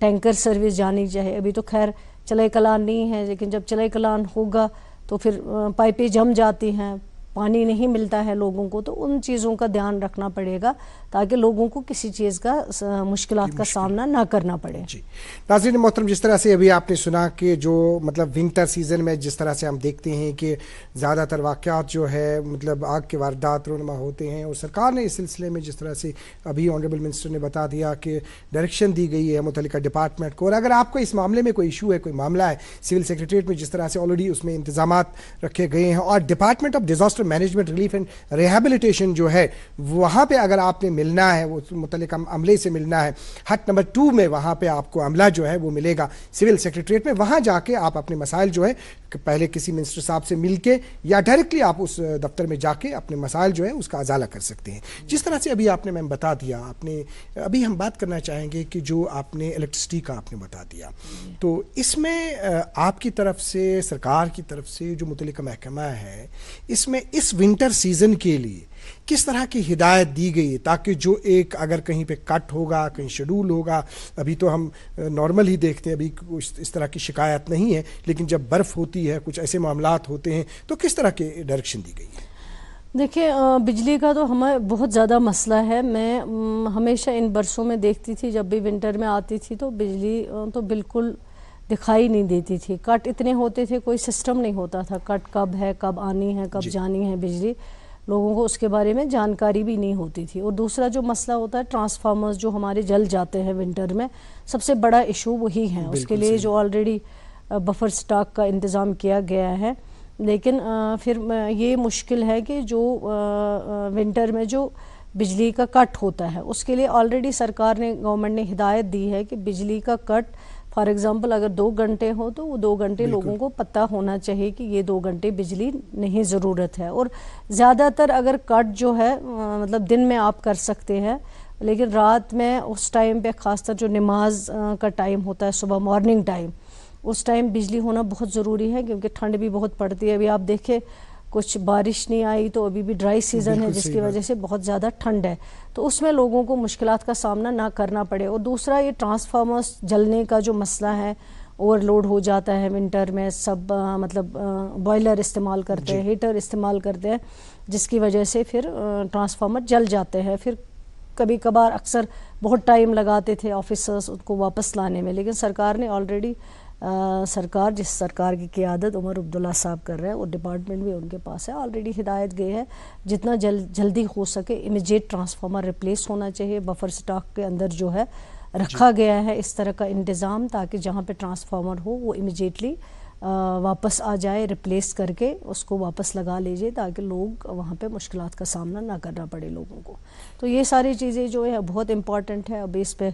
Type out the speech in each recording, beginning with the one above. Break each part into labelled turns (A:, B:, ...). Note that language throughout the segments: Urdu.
A: ٹینکر سروس جانی چاہیے. ابھی تو خیر چلائے کلان نہیں ہے، لیکن جب چلائے کلان ہوگا تو پھر پائپیں جم جاتی ہیں، پانی نہیں ملتا ہے لوگوں کو، تو ان چیزوں کا دھیان رکھنا پڑے گا تاکہ لوگوں کو کسی چیز کا مشکلات کا سامنا نہ کرنا پڑے.
B: جی ناظرین محترم، جس طرح سے ابھی آپ نے سنا کہ جو مطلب ونٹر سیزن میں جس طرح سے ہم دیکھتے ہیں کہ زیادہ تر واقعات جو ہے مطلب آگ کے واردات رونما ہوتے ہیں، اور سرکار نے اس سلسلے میں جس طرح سے ابھی آنریبل منسٹر نے بتا دیا کہ ڈائریکشن دی گئی ہے متعلقہ ڈپارٹمنٹ کو، اور اگر آپ کو اس معاملے میں کوئی ایشو ہے، کوئی معاملہ ہے، سول سیکریٹریٹ میں جس طرح سے آلریڈی اس میں انتظامات رکھے گئے ہیں، اور department of disaster management relief and rehabilitation جو ہے وہاں پہ اگر آپ نے ملنا ہے، وہ متعلقہ عملے سے ملنا ہے، ہٹ نمبر 2 میں وہاں پہ آپ کو عملہ جو ہے وہ ملے گا سول سیکریٹریٹ میں. وہاں جا کے آپ اپنے مسائل جو ہے پہلے کسی منسٹر صاحب سے مل کے یا ڈائریکٹلی آپ اس دفتر میں جا کے اپنے مسائل جو ہے اس کا ازالہ کر سکتے ہیں. جس طرح سے ابھی آپ نے میم بتا دیا، آپ نے ابھی ہم بات کرنا چاہیں گے کہ جو آپ نے الیکٹرسٹی کا آپ نے بتا دیا، تو اس میں آپ کی طرف سے، سرکار کی طرف سے جو متعلقہ محکمہ ہے، اس میں اس ونٹر سیزن کے لیے کس طرح کی ہدایت دی گئی تاکہ جو ایک اگر کہیں پہ کٹ ہوگا، کہیں شیڈول ہوگا، ابھی تو ہم نارمل ہی دیکھتے ہیں، ابھی اس طرح کی شکایت نہیں ہے، لیکن جب برف ہوتی ہے، کچھ ایسے معاملات ہوتے ہیں، تو کس طرح کی ڈائریکشن دی گئی ہے؟
A: دیکھیں بجلی کا تو ہمیں بہت زیادہ مسئلہ ہے. میں ہمیشہ ان برسوں میں دیکھتی تھی جب بھی ونٹر میں آتی تھی تو بجلی تو بالکل دکھائی نہیں دیتی تھی. کٹ اتنے ہوتے تھے، کوئی سسٹم نہیں ہوتا تھا کٹ کب ہے، کب آنی ہے، کب جانی ہے بجلی. لوگوں کو اس کے بارے میں جانکاری بھی نہیں ہوتی تھی. اور دوسرا جو مسئلہ ہوتا ہے ٹرانسفارمرز جو ہمارے جل جاتے ہیں ونٹر میں، سب سے بڑا ایشو وہی ہے. اس کے لیے جو آلریڈی بفر سٹاک کا انتظام کیا گیا ہے، لیکن پھر یہ مشکل ہے کہ جو ونٹر میں جو بجلی کا کٹ ہوتا ہے اس کے لیے آلریڈی سرکار نے، گورنمنٹ نے ہدایت دی ہے کہ بجلی کا کٹ فار ایگزامپل اگر 2 گھنٹے ہو تو وہ 2 گھنٹے لوگوں کو پتہ ہونا چاہیے کہ یہ 2 گھنٹے بجلی نہیں ضرورت ہے. اور زیادہ تر اگر کٹ جو ہے مطلب دن میں آپ کر سکتے ہیں، لیکن رات میں اس ٹائم پہ خاص طر جو نماز کا ٹائم ہوتا ہے، صبح مارننگ ٹائم، اس ٹائم بجلی ہونا بہت ضروری ہے کیونکہ ٹھنڈ بھی بہت پڑتی ہے. ابھی آپ دیکھیں کچھ بارش نہیں آئی تو ابھی بھی ڈرائی سیزن ہے جس کی وجہ سے بہت زیادہ ٹھنڈ ہے، تو اس میں لوگوں کو مشکلات کا سامنا نہ کرنا پڑے. اور دوسرا یہ ٹرانسفارمرز جلنے کا جو مسئلہ ہے، اوور لوڈ ہو جاتا ہے ونٹر میں، سب مطلب بوائلر استعمال کرتے ہیں، ہیٹر استعمال کرتے ہیں، جس کی وجہ سے پھر ٹرانسفارمر جل جاتے ہیں. پھر کبھی کبھار اکثر بہت ٹائم لگاتے تھے آفیسرز ان کو واپس لانے میں، لیکن سرکار نے آلریڈی جس سرکار کی قیادت عمر عبداللہ صاحب کر رہے ہیں اور ڈپارٹمنٹ بھی ان کے پاس ہے، آلریڈی ہدایت گئی ہے جتنا جلدی ہو سکے امیجیٹ ٹرانسفارمر ریپلیس ہونا چاہیے. بفر سٹاک کے اندر جو ہے رکھا گیا ہے اس طرح کا انتظام تاکہ جہاں پہ ٹرانسفارمر ہو وہ امیجیٹلی واپس آ جائے، ریپلیس کر کے اس کو واپس لگا لیجیے تاکہ لوگ وہاں پہ مشکلات کا سامنا نہ کرنا پڑے لوگوں کو. تو یہ ساری چیزیں جو ہے بہت امپورٹنٹ ہے. اب اس پہ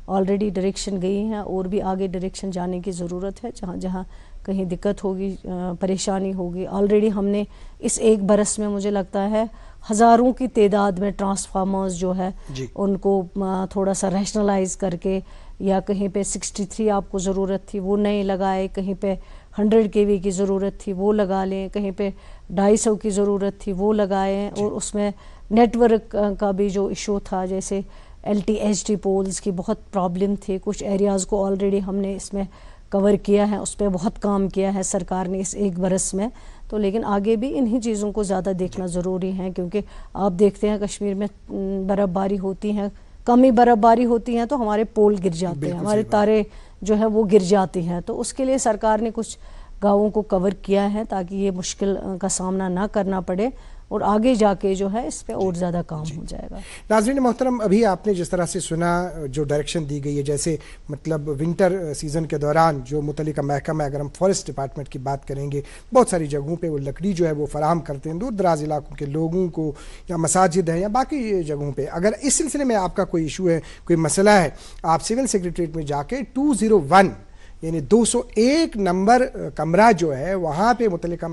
A: آلریڈی ڈائریکشن گئی ہیں اور بھی آگے ڈائریکشن جانے کی ضرورت ہے. جہاں جہاں کہیں دقت ہوگی، پریشانی ہوگی، آلریڈی ہم نے اس 1 برس میں مجھے لگتا ہے ہزاروں کی تعداد میں ٹرانسفارمرز جو ہے ان کو تھوڑا سا ریشنلائز کر کے، یا کہیں پہ 63 آپ کو ضرورت تھی وہ نئے لگائے، کہیں پہ 100 kV کی ضرورت تھی وہ لگا لیں، کہیں پہ 250 کی ضرورت تھی وہ لگائیں. اور اس میں نیٹ ورک کا بھی جو ایشو تھا، جیسے LTHT پولز کی بہت پرابلم تھی، کچھ ایریاز کو آلریڈی ہم نے اس میں کور کیا ہے، اس پہ بہت کام کیا ہے سرکار نے اس 1 برس میں. تو لیکن آگے بھی انہی چیزوں کو زیادہ دیکھنا ضروری ہے، کیونکہ آپ دیکھتے ہیں کشمیر میں برف باری ہوتی ہیں، کم ہی برف باری ہوتی ہیں تو ہمارے پول گر جاتے ہیں، ہمارے تارے جو ہے وہ گر جاتی ہیں. تو اس کے لیے سرکار نے کچھ گاؤں کو کور کیا ہے تاکہ یہ مشکل کا سامنا نہ کرنا پڑے، اور آگے جا کے جو ہے اس پہ اور زیادہ کام ہو جائے گا.
B: ناظرین محترم، ابھی آپ نے جس طرح سے سنا جو ڈائریکشن دی گئی ہے، جیسے مطلب ونٹر سیزن کے دوران جو متعلقہ محکمہ، اگر ہم فارسٹ ڈپارٹمنٹ کی بات کریں گے، بہت ساری جگہوں پہ وہ لکڑی جو ہے وہ فراہم کرتے ہیں دور دراز علاقوں کے لوگوں کو، یا مساجد ہیں یا باقی جگہوں پہ. اگر اس سلسلے میں آپ کا کوئی ایشو ہے، کوئی مسئلہ ہے، آپ سول سیکریٹریٹ میں جا کے 201 یعنی 201 نمبر کمرہ جو ہے وہاں پہ متعلقہ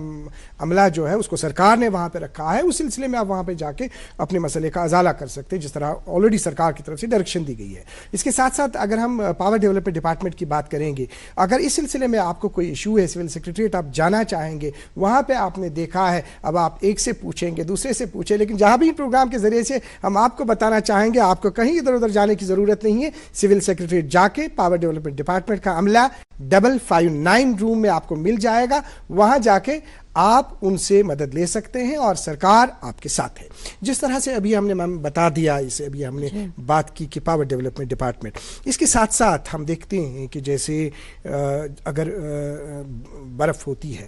B: عملہ جو ہے اس کو سرکار نے وہاں پہ رکھا ہے. اس سلسلے میں آپ وہاں پہ جا کے اپنے مسئلے کا ازالہ کر سکتے ہیں جس طرح آلریڈی سرکار کی طرف سے ڈائریکشن دی گئی ہے. اس کے ساتھ ساتھ اگر ہم پاور ڈیولپمنٹ ڈپارٹمنٹ کی بات کریں گے, اگر اس سلسلے میں آپ کو کوئی ایشو ہے, سول سیکریٹریٹ آپ جانا چاہیں گے, وہاں پہ آپ نے دیکھا ہے اب آپ ایک سے پوچھیں گے, دوسرے سے پوچھیں, لیکن جہاں بھی پروگرام کے ذریعے سے ہم آپ کو بتانا چاہیں گے آپ کو کہیں ادھر ادھر جانے کی ضرورت نہیں ہے. سول سیکریٹریٹ جا کے پاور ڈیولپمنٹ ڈپارٹمنٹ کا عملہ 559 روم میں آپ کو مل جائے گا. وہاں جا کے آپ ان سے مدد لے سکتے ہیں اور سرکار آپ کے ساتھ ہے. جس طرح سے ابھی ہم نے بتا دیا, اسے ابھی ہم نے بات کی کہ پاور ڈیولپمنٹ ڈپارٹمنٹ, اس کے ساتھ ساتھ ہم دیکھتے ہیں کہ جیسے اگر برف ہوتی ہے,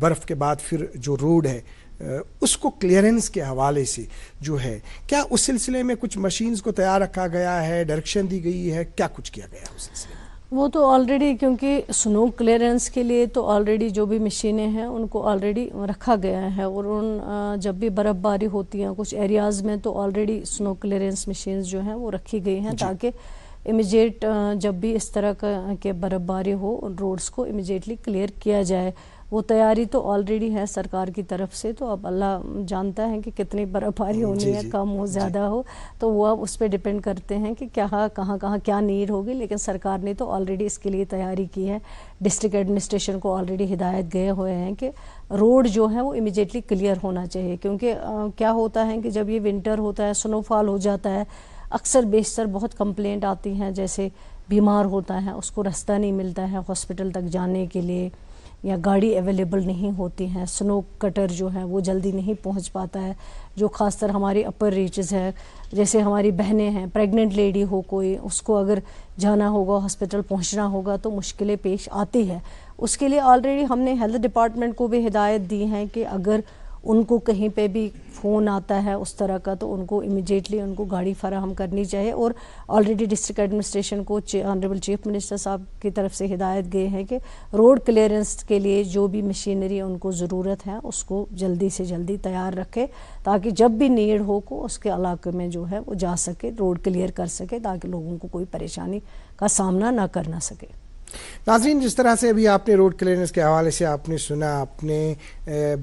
B: برف کے بعد پھر جو روڈ ہے اس کو کلیئرنس کے حوالے سے جو ہے کیا اس سلسلے میں کچھ مشینز کو تیار رکھا گیا ہے, ڈائریکشن دی گئی ہے, کیا کچھ کیا گیا اس سلسلے میں؟
A: وہ تو آلریڈی کیونکہ سنو کلیئرنس کے لیے تو آلریڈی جو بھی مشینیں ہیں ان کو آلریڈی رکھا گیا ہے, اور ان جب بھی برف باری ہوتی ہیں کچھ ایریاز میں تو آلریڈی سنو کلیئرنس مشینز جو ہیں وہ رکھی گئی ہیں تاکہ امیجیٹ جب بھی اس طرح کے برف باری ہو روڈز کو امیجیٹلی کلیئر کیا جائے. وہ تیاری تو آلریڈی ہے سرکار کی طرف سے, تو اب اللہ جانتا ہے کہ کتنی برف باری ہونی ہے, کم ہو زیادہ ہو, تو وہ اب اس پہ ڈپینڈ کرتے ہیں کہ کہاں کیا نیڈ ہوگی. لیکن سرکار نے تو آلریڈی اس کے لیے تیاری کی ہے. ڈسٹرکٹ ایڈمنسٹریشن کو آلریڈی ہدایت گئے ہوئے ہیں کہ روڈ جو ہے وہ امیجیٹلی کلیئر ہونا چاہیے, کیونکہ کیا ہوتا ہے کہ جب یہ ونٹر ہوتا ہے, سنو فال ہو جاتا ہے, اکثر بیشتر بہت کمپلینٹ آتی ہیں, جیسے بیمار ہوتا ہے اس کو رستہ نہیں ملتا ہے ہاسپٹل تک جانے کے لیے, یا گاڑی اویلیبل نہیں ہوتی ہیں, سنو کٹر جو ہے وہ جلدی نہیں پہنچ پاتا ہے. جو خاص طر ہماری اپر ریچز ہے, جیسے ہماری بہنیں ہیں, پریگننٹ لیڈی ہو کوئی, اس کو اگر جانا ہوگا ہاسپٹل پہنچنا ہوگا تو مشکلیں پیش آتی ہے. اس کے لیے آلریڈی ہم نے ہیلتھ ڈپارٹمنٹ کو بھی ہدایت دی ہیں کہ اگر ان کو کہیں پہ بھی فون آتا ہے اس طرح کا تو ان کو امیجیٹلی ان کو گاڑی فراہم کرنی چاہیے. اور آلریڈی ڈسٹرکٹ ایڈمنسٹریشن کو آنریبل چیف منسٹر صاحب کی طرف سے ہدایت گئے ہیں کہ روڈ کلیئرنس کے لیے جو بھی مشینری ان کو ضرورت ہے اس کو جلدی سے جلدی تیار رکھے, تاکہ جب بھی نیڈ ہو کو اس کے علاقے میں جو ہے وہ جا سکے, روڈ کلیئر کر سکے, تاکہ لوگوں کو کوئی پریشانی کا سامنا نہ کرنا سکے.
B: ناظرین, جس طرح سے ابھی آپ نے روڈ کلیئرنس کے حوالے سے آپ نے سنا, آپ نے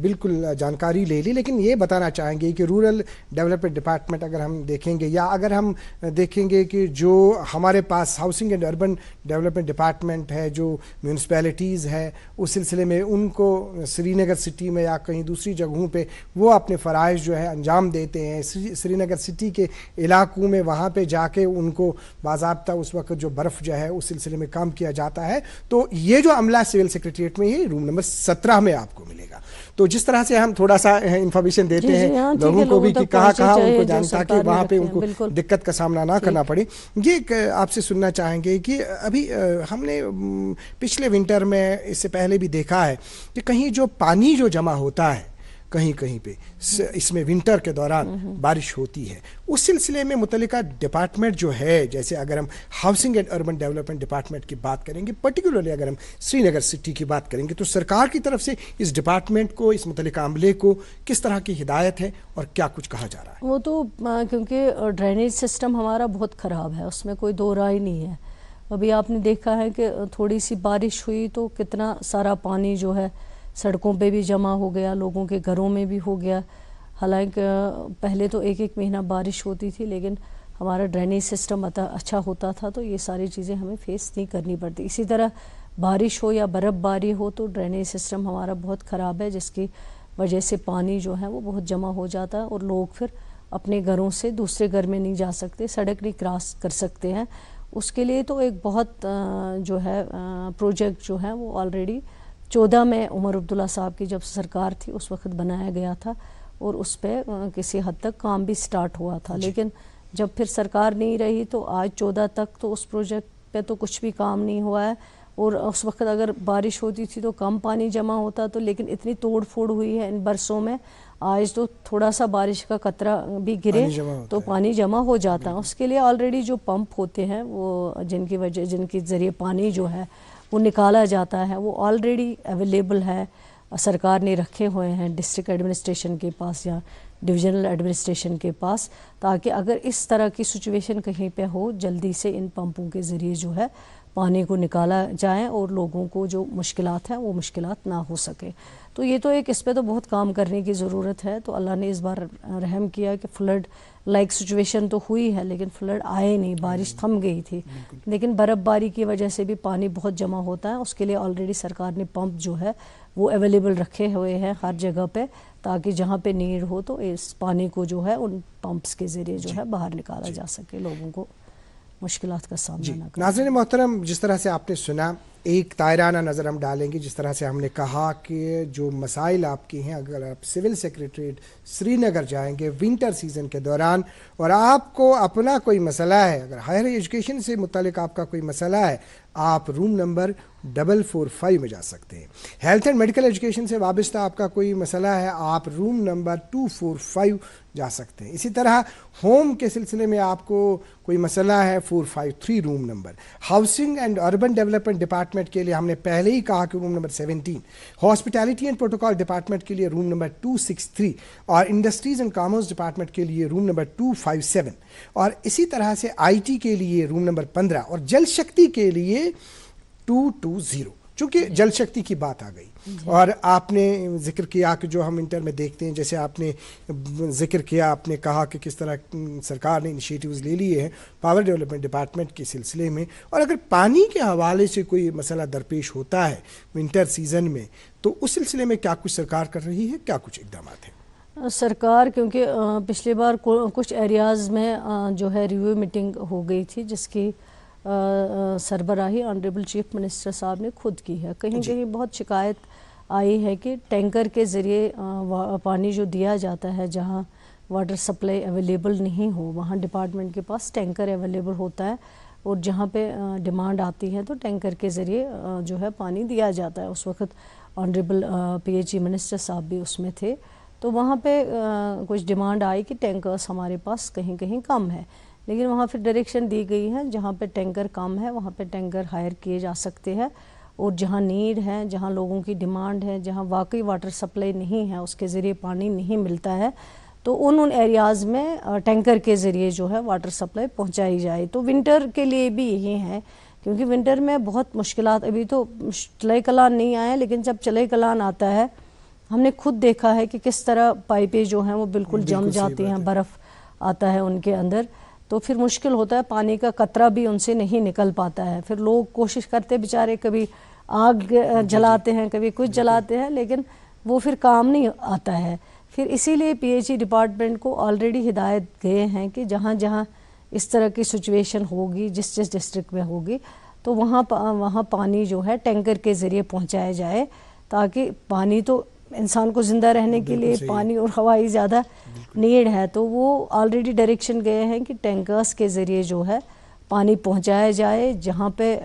B: بالکل جانکاری لے لی, لیکن یہ بتانا چاہیں گے کہ رورل ڈیولپمنٹ ڈپارٹمنٹ اگر ہم دیکھیں گے, یا اگر ہم دیکھیں گے کہ جو ہمارے پاس housing and urban development department ہے, جو میونسپیلٹیز ہے, اس سلسلے میں ان کو سری نگر سٹی میں یا کہیں دوسری جگہوں پہ وہ اپنے فرائض جو ہے انجام دیتے ہیں. سری نگر سٹی کے علاقوں میں وہاں پہ جا کے ان کو باضابطہ اس وقت جو برف جو ہے اس سلسلے میں کام کیا جاتا ہے. تو یہ جو عملہ سول سیکریٹریٹ میں یہ روم نمبر 17 میں آپ کو ملے گا. تو جس طرح سے ہم تھوڑا سا انفارمیشن دیتے ہیں لوگوں کو بھی کہ کہاں ان کو جان, تاکہ وہاں پہ ان کو دقت کا سامنا نہ کرنا پڑے. یہ آپ سے سننا چاہیں گے کہ ابھی ہم نے پچھلے ونٹر میں اس سے پہلے بھی دیکھا ہے کہ کہیں جو پانی جو جمع ہوتا ہے کہیں پہ, اس میں ونٹر کے دوران بارش ہوتی ہے, اس سلسلے میں متعلقہ ڈپارٹمنٹ جو ہے, جیسے اگر ہم housing and urban development department کی بات کریں گے, پرٹیکولرلی اگر ہم سری نگر سٹی کی بات کریں گے, تو سرکار کی طرف سے اس ڈپارٹمنٹ کو, اس متعلقہ عملے کو کس طرح کی ہدایت ہے اور کیا کچھ کہا جا رہا ہے؟
A: وہ تو کیونکہ ڈرینیج سسٹم ہمارا بہت خراب ہے, اس میں کوئی دو رائے نہیں ہے. ابھی آپ نے دیکھا ہے کہ تھوڑی سی بارش ہوئی تو کتنا سارا پانی جو ہے سڑکوں پہ بھی جمع ہو گیا, لوگوں کے گھروں میں بھی ہو گیا. حالانکہ پہلے تو ایک مہینہ بارش ہوتی تھی, لیکن ہمارا ڈرینیج سسٹم اچھا ہوتا تھا, تو یہ ساری چیزیں ہمیں فیس نہیں کرنی پڑتی. اسی طرح بارش ہو یا برف باری ہو تو ڈرینیج سسٹم ہمارا بہت خراب ہے, جس کی وجہ سے پانی جو ہے وہ بہت جمع ہو جاتا ہے, اور لوگ پھر اپنے گھروں سے دوسرے گھر میں نہیں جا سکتے, سڑک نہیں کراس کر سکتے ہیں. اس کے لیے تو ایک بہت جو ہے پروجیکٹ جو ہے وہ آلریڈی 14 میں عمر عبداللہ صاحب کی جب سرکار تھی اس وقت بنایا گیا تھا, اور اس پہ کسی حد تک کام بھی سٹارٹ ہوا تھا. لیکن جب پھر سرکار نہیں رہی تو آج 14 تک تو اس پروجیکٹ پہ تو کچھ بھی کام نہیں ہوا ہے. اور اس وقت اگر بارش ہوتی تھی تو کم پانی جمع ہوتا، تو لیکن اتنی توڑ پھوڑ ہوئی ہے ان برسوں میں، آج تو تھوڑا سا بارش کا قطرہ بھی گرے تو پانی جمع ہو جاتا ہے. اس کے لیے آلریڈی جو پمپ ہوتے ہیں وہ جن کے ذریعے پانی جو ہے وہ نکالا جاتا ہے وہ آلریڈی اویلیبل ہے، سرکار نے رکھے ہوئے ہیں ڈسٹرکٹ ایڈمنسٹریشن کے پاس یا ڈویژنل ایڈمنسٹریشن کے پاس، تاکہ اگر اس طرح کی سچویشن کہیں پہ ہو جلدی سے ان پمپوں کے ذریعے جو ہے پانی کو نکالا جائے اور لوگوں کو جو مشکلات ہیں وہ مشکلات نہ ہو سکے. تو یہ تو ایک اس پہ تو بہت کام کرنے کی ضرورت ہے. تو اللہ نے اس بار رحم کیا کہ فلڈ لائک سچویشن تو ہوئی ہے لیکن فلڈ آئے نہیں، بارش تھم گئی تھی، لیکن برف باری کی وجہ سے بھی پانی بہت جمع ہوتا ہے. اس کے لیے آلریڈی سرکار نے پمپ جو ہے وہ اویلیبل رکھے ہوئے ہیں ہر جگہ پہ، تاکہ جہاں پہ نیڈ ہو تو اس پانی کو جو ہے ان پمپس کے ذریعے جو ہے باہر نکالا جا سکے، لوگوں کو مشکلات کا سامنا نہ کرنا.
B: ناظرین محترم، جس طرح سے آپ نے سنا ایک دائرانہ نظر ہم ڈالیں گے، جس طرح سے ہم نے کہا کہ جو مسائل آپ کے ہیں، اگر آپ سول سیکریٹریٹ سری نگر جائیں گے ونٹر سیزن کے دوران اور آپ کو اپنا کوئی مسئلہ ہے، اگر ہائر ایجوکیشن سے متعلق آپ کا کوئی مسئلہ ہے، آپ روم نمبر 445 میں جا سکتے ہیں. ہیلتھ اینڈ میڈیکل ایجوکیشن سے وابستہ آپ کا کوئی مسئلہ ہے، آپ روم نمبر 245 جا سکتے ہیں. اسی طرح ہوم کے سلسلے میں آپ کو کوئی مسئلہ ہے، 453 room number. Housing and urban development department کے لیے ہم نے پہلے ہی کہا کہ room number 17. Hospitality end protocol department کے لیے روم نمبر 263 اور انڈسٹریز اینڈ کامرس ڈپارٹمنٹ کے لیے روم نمبر 257 اور اسی طرح سے آئی ٹی کے لیے روم نمبر 15 اور جل شکتی کے لیے 220. چونکہ جل شکتی کی بات آ گئی اور آپ نے ذکر کیا کہ جو ہم انٹر میں دیکھتے ہیں، جیسے آپ نے ذکر کیا، آپ نے کہا کہ کس طرح سرکار نے انیشیٹیوز لے لیے ہیں پاور ڈیولپمنٹ ڈپارٹمنٹ کے سلسلے میں، اور اگر پانی کے حوالے سے کوئی مسئلہ درپیش ہوتا ہے ونٹر سیزن میں تو اس سلسلے میں کیا کچھ سرکار کر رہی ہے، کیا کچھ اقدامات ہیں؟
A: سرکار کیونکہ پچھلی بار کچھ ایریاز میں جو ہے ریویو میٹنگ ہو گئی تھی جس کی سربراہی آنریبل چیف منسٹر صاحب نے خود کی ہے. کہیں کہیں بہت شکایت آئی ہے کہ ٹینکر کے ذریعے پانی جو دیا جاتا ہے، جہاں واٹر سپلائی اویلیبل نہیں ہو وہاں ڈپارٹمنٹ کے پاس ٹینکر اویلیبل ہوتا ہے، اور جہاں پہ ڈیمانڈ آتی ہے تو ٹینکر کے ذریعے جو ہے پانی دیا جاتا ہے. اس وقت honourable P H E minister صاحب بھی اس میں تھے، تو وہاں پہ کچھ ڈیمانڈ آئی کہ ٹینکرز ہمارے پاس کہیں کہیں کم ہے، لیکن وہاں پھر ڈائریکشن دی گئی ہے جہاں پہ ٹینکر کم ہے وہاں پہ ٹینکر ہائر کیے جا سکتے ہیں، اور جہاں نیڈ ہے، جہاں لوگوں کی ڈیمانڈ ہے، جہاں واقعی واٹر سپلائی نہیں ہے، اس کے ذریعے پانی نہیں ملتا ہے، تو ان ایریاز میں ٹینکر کے ذریعے جو ہے واٹر سپلائی پہنچائی جائے. تو ونٹر کے لیے بھی یہی ہے، کیونکہ ونٹر میں بہت مشکلات، ابھی تو چلے کلان نہیں آئے لیکن جب چلے کلان آتا ہے ہم نے خود دیکھا ہے کہ کس طرح پائپیں جو ہیں وہ بالکل جم جاتی ہیں، برف آتا ہے ان کے اندر، تو پھر مشکل ہوتا ہے، پانی کا قطرہ بھی ان سے نہیں نکل پاتا ہے. پھر لوگ کوشش کرتے بیچارے، کبھی آگ جلاتے ہیں کبھی کچھ جلاتے ہیں، لیکن وہ پھر کام نہیں آتا ہے. پھر اسی لیے پی ایچ ای ڈپارٹمنٹ کو آلریڈی ہدایت گئے ہیں کہ جہاں جہاں اس طرح کی سچویشن ہوگی، جس ڈسٹرکٹ میں ہوگی، تو وہاں پانی جو ہے ٹینکر کے ذریعے پہنچایا جائے، تاکہ پانی تو انسان کو زندہ رہنے کے لیے پانی اور ہوائی زیادہ نیڈ ہے. تو وہ آلریڈی ڈائریکشن گئے ہیں کہ ٹینکرز کے ذریعے جو ہے پانی پہنچایا جائے، جہاں پہ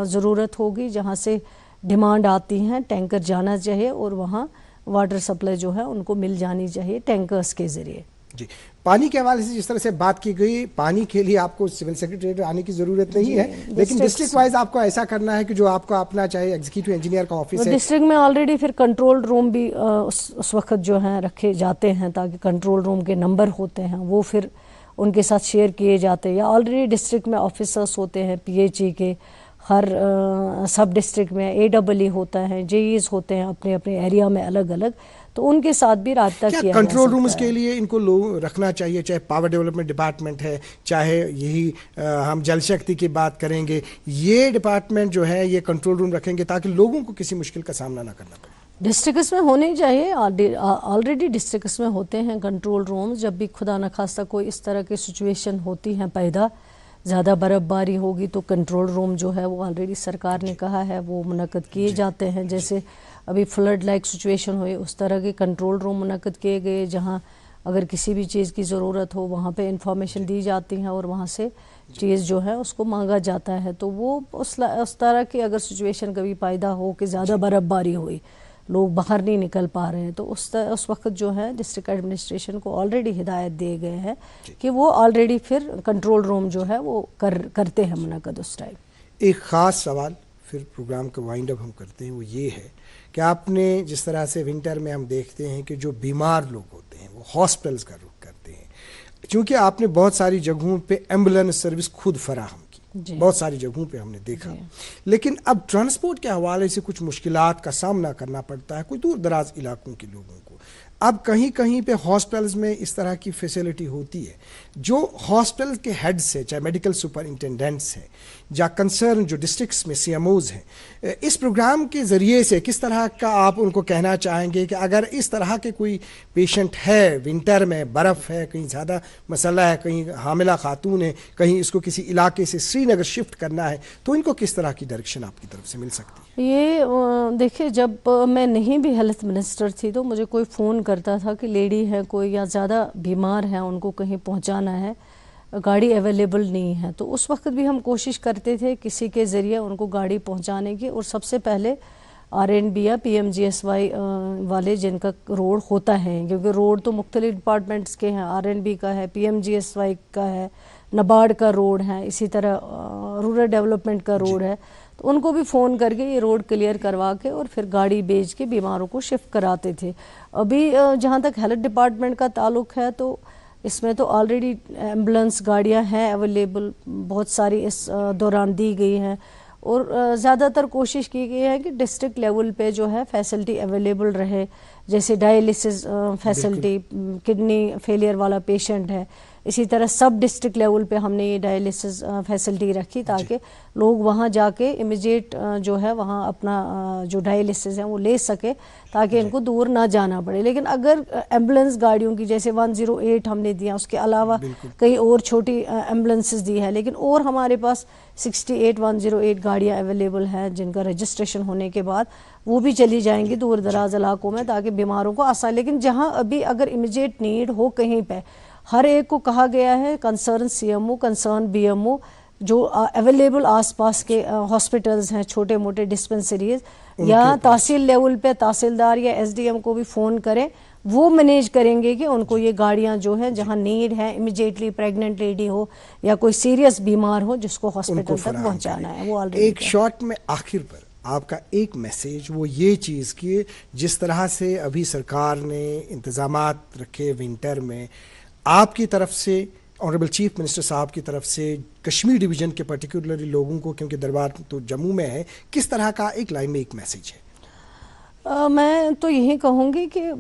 A: ضرورت ہوگی، جہاں سے ڈیمانڈ آتی ہیں ٹینکر جانا چاہیے، اور وہاں واٹر سپلائی جو ہے ان کو مل جانی چاہیے ٹینکرز کے ذریعے.
B: جی، پانی کے حوالے سے جس طرح سے بات کی گئی، پانی کے لیے آپ کو سول سیکریٹریٹ آنے کی ضرورت نہیں ہے، لیکن ڈسٹرکٹ وائز آپ کو ایسا کرنا ہے کہ جو آپ کو اپنا چاہے ایگزیکٹو انجینئر کا آفس ہے،
A: ڈسٹرکٹ میں آلریڈی پھر کنٹرول روم بھی اس وقت جو ہیں رکھے جاتے ہیں، تاکہ کنٹرول روم کے نمبر ہوتے ہیں وہ پھر ان کے ساتھ شیئر کیے جاتے ہیں، یا آلریڈی ڈسٹرکٹ میں آفیسرس ہوتے ہیں پی ایچ ای کے، ہر سب ڈسٹرکٹ میں اے ڈبل ای ہوتا ہے، جے ایز ہوتے ہیں اپنے اپنے ایریا میں الگ الگ، تو ان کے ساتھ بھی رابطہ کیا جا سکتا ہے.
B: کنٹرول رومز کے لیے ان کو رکھنا چاہیے، چاہے پاور ڈیولپمنٹ ڈپارٹمنٹ ہے، چاہے یہی ہم جل شکتی کی بات کریں گے، یہ ڈپارٹمنٹ جو ہے یہ کنٹرول روم رکھیں گے تاکہ لوگوں کو کسی مشکل کا سامنا نہ کرنا پڑے.
A: ڈسٹرکٹس میں ہونے چاہیے، آلریڈی ڈسٹرکٹس میں ہوتے ہیں کنٹرول رومز. جب بھی خدا نخواستہ کوئی اس طرح کی سچویشن ہوتی ہیں پیدا، زیادہ برف باری ہوگی، تو کنٹرول روم جو ہے وہ آلریڈی سرکار نے کہا ہے وہ منعقد کیے جاتے ہیں. جیسے ابھی فلڈ لائک سچویشن ہوئی، اس طرح کے کنٹرول روم منعقد کیے گئے، جہاں اگر کسی بھی چیز کی ضرورت ہو وہاں پہ انفارمیشن دی جاتی ہیں اور وہاں سے چیز جو ہے اس کو مانگا جاتا ہے. تو وہ اس طرح کی اگر سچویشن کبھی پیدا ہو کہ زیادہ برف باری ہوئی, لوگ باہر نہیں نکل پا رہے ہیں, تو اس وقت جو ہے ڈسٹرکٹ ایڈمنسٹریشن کو آلریڈی ہدایت دیے گئے ہیں کہ وہ آلریڈی پھر کنٹرول روم جو ہے وہ کرتے ہیں منعقد اس ٹائم.
B: ایک خاص سوال پھر پروگرام کا وائنڈ اپ ہم کرتے ہیں, وہ یہ ہے کہ آپ نے جس طرح سے ونٹر میں ہم دیکھتے ہیں کہ جو بیمار لوگ ہوتے ہیں وہ ہاسپٹلس کا رخ کرتے ہیں, چونکہ آپ نے بہت ساری جگہوں پہ ایمبولینس سروس خود فراہم کی, بہت ساری جگہوں پہ ہم نے دیکھا, لیکن اب ٹرانسپورٹ کے حوالے سے کچھ مشکلات کا سامنا کرنا پڑتا ہے کوئی دور دراز علاقوں کے لوگوں کو. اب کہیں کہیں پہ ہاسپٹلز میں اس طرح کی فیسلٹی ہوتی ہے, جو ہاسپٹل کے ہیڈز ہیں, چاہے میڈیکل سپرنٹینڈنٹس ہیں یا کنسرن جو ڈسٹرکٹس میں سی ایم اوز ہیں, اس پروگرام کے ذریعے سے کس طرح کا آپ ان کو کہنا چاہیں گے کہ اگر اس طرح کے کوئی پیشنٹ ہے, ونٹر میں برف ہے, کہیں زیادہ مسئلہ ہے, کہیں حاملہ خاتون ہے, کہیں اس کو کسی علاقے سے سری نگر شفٹ کرنا ہے, تو ان کو کس طرح کی ڈائریکشن آپ کی طرف سے مل سکتی ہے؟
A: یہ دیکھیں, جب میں نہیں بھی ہیلتھ منسٹر تھی تو مجھے کوئی فون کرتا تھا کہ لیڈی ہے کوئی یا زیادہ بیمار ہیں, ان کو کہیں پہنچانا ہے, گاڑی اویلیبل نہیں ہے, تو اس وقت بھی ہم کوشش کرتے تھے کسی کے ذریعے ان کو گاڑی پہنچانے کی. اور سب سے پہلے RNB یا PMGSY والے جن کا روڈ ہوتا ہے, کیونکہ روڈ تو مختلف ڈپارٹمنٹس کے ہیں, RNB کا ہے, PMGSY کا ہے, نبارڈ کا روڈ ہے, اسی طرح رورل ڈیولپمنٹ کا روڈ ہے, تو ان کو بھی فون کر کے یہ روڈ کلیئر کروا کے اور پھر گاڑی بھیج کے بیماروں کو شفٹ کراتے تھے. ابھی جہاں تک ہیلتھ ڈپارٹمنٹ کا تعلق ہے تو اس میں تو آلریڈی ایمبولینس گاڑیاں ہیں اویلیبل, بہت ساری اس دوران دی گئی ہیں, اور زیادہ تر کوشش کی گئی ہے کہ ڈسٹرکٹ لیول پہ جو ہے فیسلٹی اویلیبل رہے, جیسے ڈائلیسس فیسلٹی, کڈنی فیلئر والا پیشنٹ ہے, اسی طرح سب ڈسٹرکٹ لیول پہ ہم نے یہ ڈائلیسس فیسلٹی رکھی تاکہ لوگ وہاں جا کے امیجیٹ جو ہے وہاں اپنا جو ڈائلیسس ہیں وہ لے سکے تاکہ ان کو دور نہ جانا پڑے. لیکن اگر ایمبولینس گاڑیوں کی جیسے 108 ہم نے دیا, اس کے علاوہ کئی اور چھوٹی ایمبولینسز دی ہے, لیکن اور ہمارے پاس 68 108 گاڑیاں اویلیبل ہیں جن کا رجسٹریشن ہونے کے بعد وہ بھی چلی جائیں گی دور دراز علاقوں میں تاکہ بیماروں کو آسان. لیکن جہاں ابھی اگر امیجیٹ نیڈ ہو کہیں پہ, ہر ایک کو کہا گیا ہے کنسرن CMO, کنسرن BMO جو اویلیبل آس پاس کے ہاسپٹلز ہیں, چھوٹے موٹے ڈسپنسریز, یا تحصیل لیول پہ تحصیلدار یا SDM کو بھی فون کریں, وہ مینیج کریں گے کہ ان کو یہ گاڑیاں جو ہیں جہاں نیڈ ہے, امیجیٹلی پریگننٹ لیڈی ہو یا کوئی سیریس بیمار ہو جس کو ہاسپٹل تک پہنچانا ہے, وہ آلریڈی.
B: ایک شارٹ میں آخر پر آپ کا ایک میسیج, وہ یہ چیز کہ جس طرح سے ابھی سرکار نے انتظامات رکھے ونٹر میں, آپ کی طرف سے آنریبل چیف منسٹر صاحب کی طرف سے کشمیر ڈویژن کے پرٹیکولرلی لوگوں کو, کیونکہ دربار تو جموں میں ہے, کس طرح کا ایک لائن میں ایک میسیج ہے؟
A: میں تو یہی کہوں گی کہ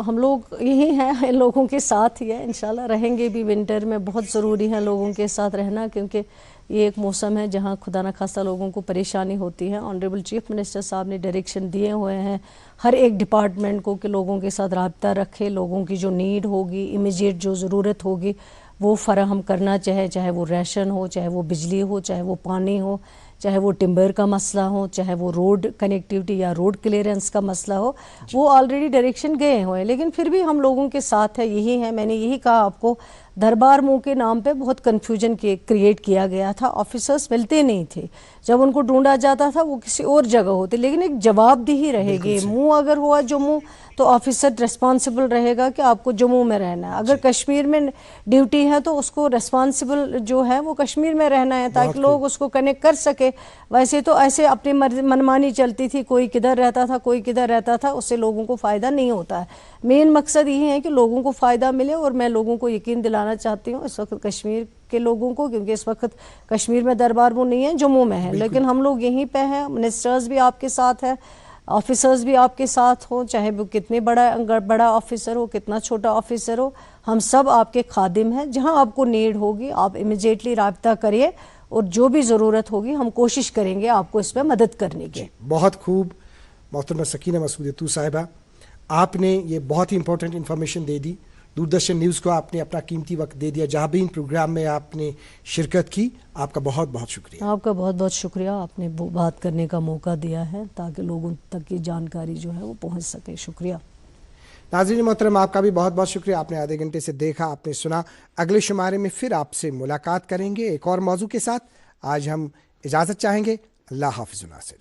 A: ہم لوگ یہی ہیں, لوگوں کے ساتھ ہی ہے, انشاءاللہ رہیں گے بھی. ونٹر میں بہت ضروری ہے لوگوں کے ساتھ رہنا, کیونکہ یہ ایک موسم ہے جہاں خدا نخواستہ لوگوں کو پریشانی ہوتی ہے. آنریبل چیف منسٹر صاحب نے ڈائریکشن دیے ہوئے ہیں ہر ایک ڈپارٹمنٹ کو کہ لوگوں کے ساتھ رابطہ رکھے, لوگوں کی جو نیڈ ہوگی, امیجیٹ جو ضرورت ہوگی وہ فراہم کرنا, چاہے وہ ریشن ہو, چاہے وہ بجلی ہو, چاہے وہ پانی ہو, چاہے وہ ٹمبر کا مسئلہ ہو, چاہے وہ روڈ کنیکٹیوٹی یا روڈ کلیئرنس کا مسئلہ ہو, وہ آلریڈی ڈائریکشن گئے ہوئے. لیکن پھر بھی ہم لوگوں کے ساتھ ہے, یہی ہے, میں نے یہی کہا آپ کو, دربار منہ کے نام پہ بہت کنفیوژن کریٹ کیا گیا تھا, آفیسرز ملتے نہیں تھے, جب ان کو ڈھونڈا جاتا تھا وہ کسی اور جگہ ہوتے. لیکن ایک جواب دہی رہے گی, منہ اگر ہوا جموں تو آفیسر ریسپانسبل رہے گا کہ آپ کو جموں میں رہنا ہے, اگر کشمیر میں ڈیوٹی ہے تو اس کو ریسپانسبل جو ہے وہ کشمیر میں رہنا ہے تاکہ لوگ اس کو کنیکٹ کر سکے. ویسے تو ایسے اپنی منمانی چلتی تھی, کوئی کدھر رہتا تھا کوئی کدھر رہتا تھا, اس سے لوگوں کو فائدہ نہیں ہوتا ہے. مین مقصد یہ ہے کہ لوگوں کو فائدہ ملے, اور میں لوگوں کو یقین دلانا چاہتی ہوں اس وقت کشمیر کے لوگوں کو, کیونکہ اس وقت کشمیر میں دربار وہ نہیں ہے, جموں میں ہے, لیکن ہم لوگ یہیں پہ ہیں, منسٹرز بھی آپ کے ساتھ ہیں, آفیسرز بھی آپ کے ساتھ ہوں, چاہے وہ کتنے بڑا آفیسر ہو, کتنا چھوٹا آفیسر ہو, ہم سب آپ کے خادم ہیں. جہاں آپ کو نیڈ ہوگی آپ امیجیٹلی رابطہ کریے, اور جو بھی ضرورت ہوگی ہم کوشش کریں گے آپ کو اس میں مدد کرنے کی.
B: بہت خوب محترمہ سکینہ مسعود یتو صاحبہ, آپ نے یہ بہت ہی امپورٹنٹ انفارمیشن دے دی. دوردرشن نیوز کو آپ نے اپنا قیمتی وقت دے دیا, جہاں بھی ان پروگرام میں آپ نے شرکت کی, آپ کا بہت بہت شکریہ.
A: آپ کا بہت بہت شکریہ, آپ نے بات کرنے کا موقع دیا ہے تاکہ لوگوں تک کی جانکاری جو ہے وہ پہنچ سکے. شکریہ.
B: ناظرین محترم آپ کا بھی بہت بہت شکریہ، آپ نے آدھے گھنٹے سے دیکھا، آپ نے سنا۔ اگلے شمارے میں پھر آپ سے ملاقات کریں گے ایک اور موضوع کے ساتھ۔ آج ہم اجازت چاہیں گے، اللہ حافظ ناصر۔